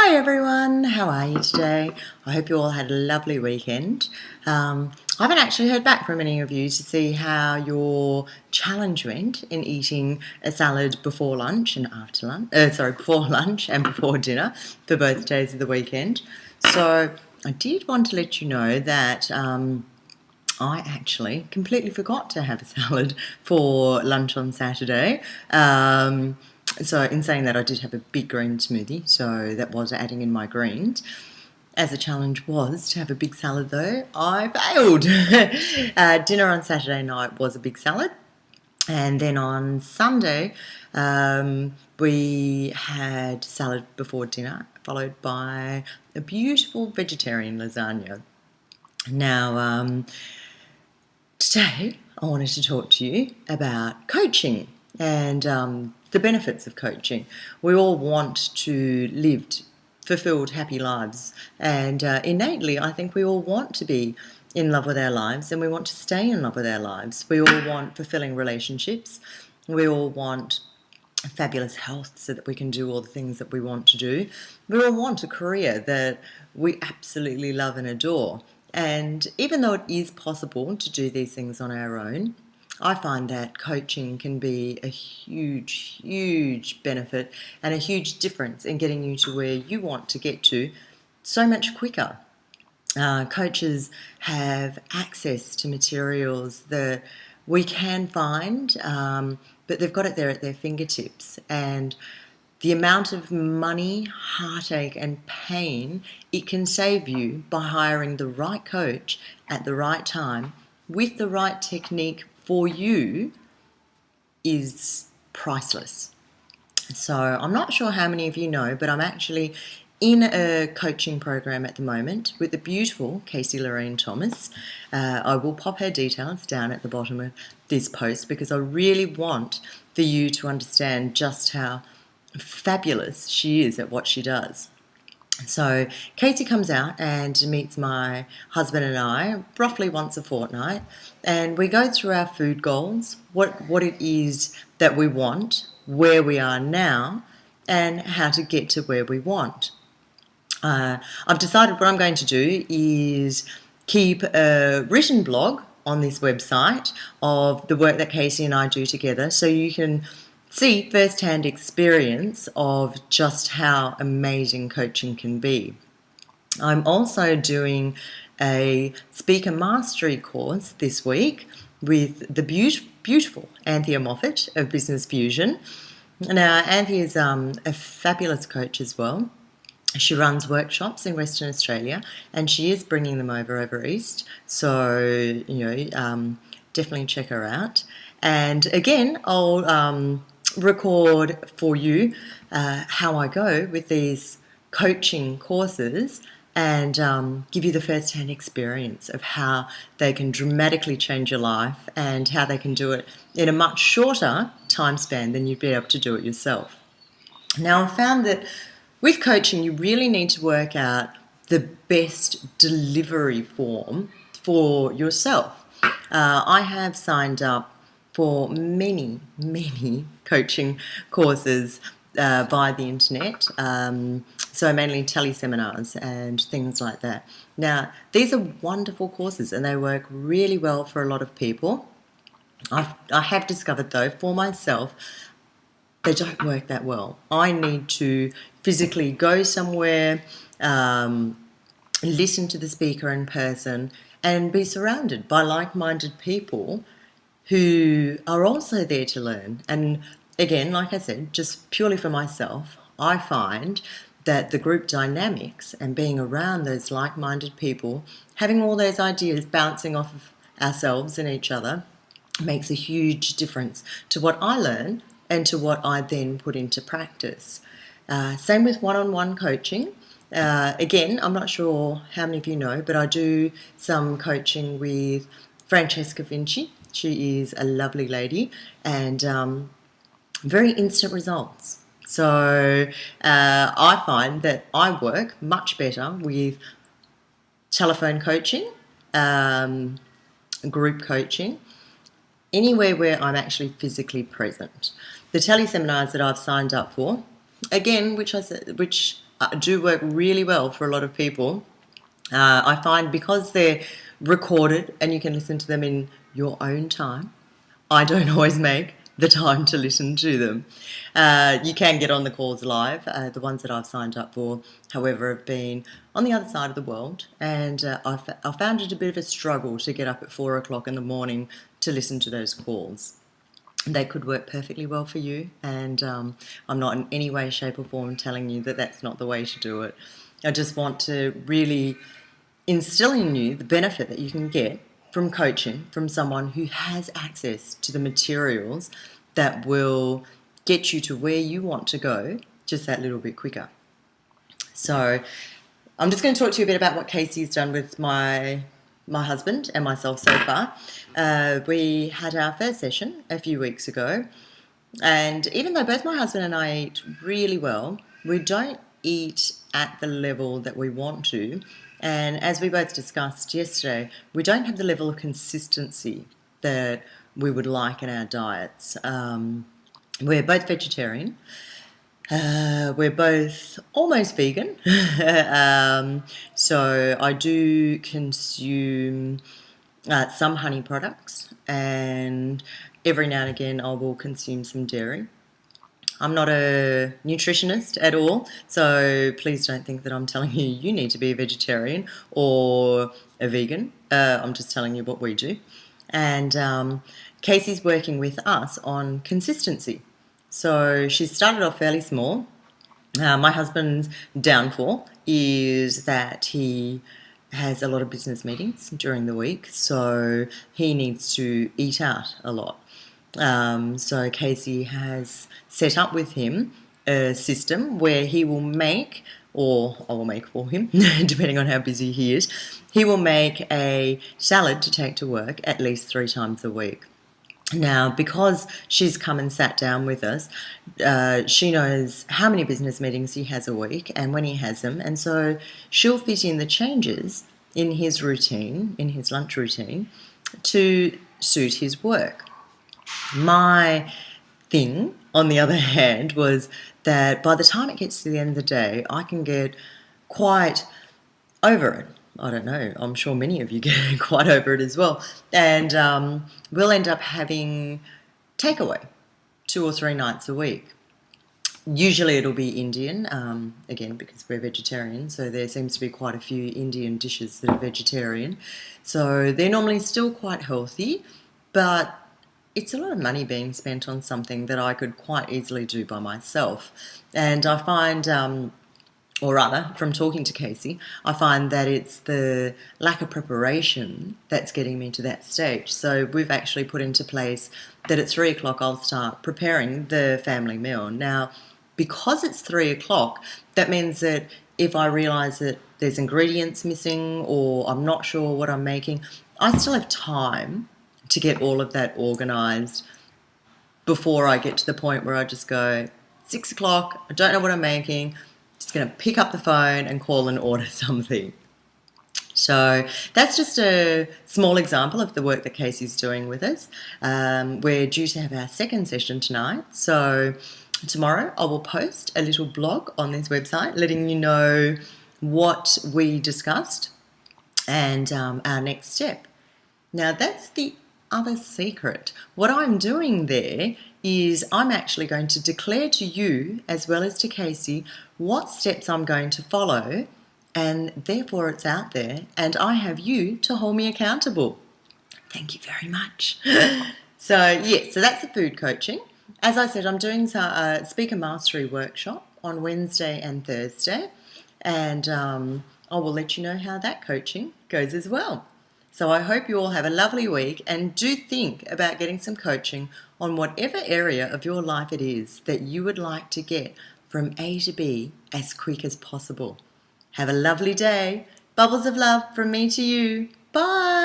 Hi everyone, how are you today? I hope you all had a lovely weekend. I haven't actually heard back from any of you to see how your challenge went in eating a salad before lunch and after lunch. Before lunch and before dinner for both days of the weekend. So I did want to let you know that I actually completely forgot to have a salad for lunch on Saturday. So in saying that, I did have a big green smoothie, so that was adding in my greens. As the challenge was to have a big salad though, I failed. Dinner on Saturday night was a big salad. And then on Sunday, we had salad before dinner, followed by a beautiful vegetarian lasagna. Now, today, I wanted to talk to you about coaching and the benefits of coaching. We all want to live fulfilled, happy lives, and innately, I think we all want to be in love with our lives and we want to stay in love with our lives. We all want fulfilling relationships. We all want fabulous health so that we can do all the things that we want to do. We all want a career that we absolutely love and adore. And even though it is possible to do these things on our own, I find that coaching can be a huge, huge benefit and a huge difference in getting you to where you want to get to so much quicker. Coaches have access to materials that we can find, but they've got it there at their fingertips. And the amount of money, heartache and pain it can save you by hiring the right coach at the right time with the right technique for you is priceless. So I'm not sure how many of you know, but I'm actually in a coaching program at the moment with the beautiful Casey Lorraine Thomas. I will pop her details down at the bottom of this post because I really want for you to understand just how fabulous she is at what she does. So Casey comes out and meets my husband and I roughly once a fortnight, and we go through our food goals, what it is that we want, where we are now, and how to get to where we want. I've decided what I'm going to do is keep a written blog on this website of the work that Casey and I do together, so you can see first-hand experience of just how amazing coaching can be. I'm also doing a speaker mastery course this week with the beautiful Anthea Moffat of Business Fusion. Now, Anthea is a fabulous coach as well. She runs workshops in Western Australia and she is bringing them over East. So, definitely check her out. And again, I'll record for you how I go with these coaching courses and give you the first-hand experience of how they can dramatically change your life and how they can do it in a much shorter time span than you'd be able to do it yourself. Now, I've found that with coaching, you really need to work out the best delivery form for yourself. I have signed up for many, many coaching courses via the internet, so mainly teleseminars and things like that. Now, these are wonderful courses and they work really well for a lot of people. I have discovered, though, for myself, they don't work that well. I need to physically go somewhere, listen to the speaker in person, and be surrounded by like-minded people who are also there to learn. And again, like I said, just purely for myself, I find that the group dynamics and being around those like-minded people, having all those ideas bouncing off of ourselves and each other, makes a huge difference to what I learn and to what I then put into practice. Same with one-on-one coaching. Again, I'm not sure how many of you know, but I do some coaching with Francesca Vinci. She is a lovely lady and very instant results. So I find that I work much better with telephone coaching, group coaching, anywhere where I'm actually physically present. The teleseminars that I've signed up for, again, which do work really well for a lot of people. I find because they're recorded and you can listen to them in your own time, I don't always make the time to listen to them. You can get on the calls live. The ones that I've signed up for, however, have been on the other side of the world, and I found it a bit of a struggle to get up at 4 o'clock in the morning to listen to those calls. They could work perfectly well for you, and I'm not in any way, shape or form telling you that that's not the way to do it. I just want to really instill in you the benefit that you can get from coaching from someone who has access to the materials that will get you to where you want to go just that little bit quicker. So I'm just going to talk to you a bit about what Casey's done with my husband and myself so far. We had our first session a few weeks ago, and even though both my husband and I eat really well, we don't eat at the level that we want to. And as we both discussed yesterday, we don't have the level of consistency that we would like in our diets. We're both vegetarian. We're both almost vegan. So I do consume some honey products, and every now and again I will consume some dairy. I'm not a nutritionist at all, so please don't think that I'm telling you you need to be a vegetarian or a vegan. I'm just telling you what we do. And Casey's working with us on consistency. So she started off fairly small. My husband's downfall is that he has a lot of business meetings during the week, so he needs to eat out a lot. So Casey has set up with him a system where he will make, or I will make for him, depending on how busy he is, he will make a salad to take to work at least 3 times a week. Now, because she's come and sat down with us, she knows how many business meetings he has a week and when he has them, and so she'll fit in the changes in his routine, in his lunch routine, to suit his work. My thing, on the other hand, was that by the time it gets to the end of the day, I can get quite over it. I don't know, I'm sure many of you get quite over it as well. And we'll end up having takeaway 2 or 3 nights a week. Usually it'll be Indian, again, because we're vegetarian, so there seems to be quite a few Indian dishes that are vegetarian. So they're normally still quite healthy, but it's a lot of money being spent on something that I could quite easily do by myself. And I find, or rather, from talking to Casey, I find that it's the lack of preparation that's getting me to that stage. So we've actually put into place that at 3 o'clock I'll start preparing the family meal. Now, because it's 3 o'clock, that means that if I realise that there's ingredients missing or I'm not sure what I'm making, I still have time to get all of that organised before I get to the point where I just go, 6 o'clock, I don't know what I'm making, just going to pick up the phone and call and order something. So that's just a small example of the work that Casey's doing with us. We're due to have our second session tonight, so tomorrow I will post a little blog on this website letting you know what we discussed and our next step. Now that's the other secret. What I'm doing there is I'm actually going to declare to you as well as to Casey what steps I'm going to follow, and therefore it's out there and I have you to hold me accountable. Thank you very much. So that's the food coaching. As I said, I'm doing a speaker mastery workshop on Wednesday and Thursday, and I will let you know how that coaching goes as well. So I hope you all have a lovely week, and do think about getting some coaching on whatever area of your life it is that you would like to get from A to B as quick as possible. Have a lovely day. Bubbles of love from me to you. Bye.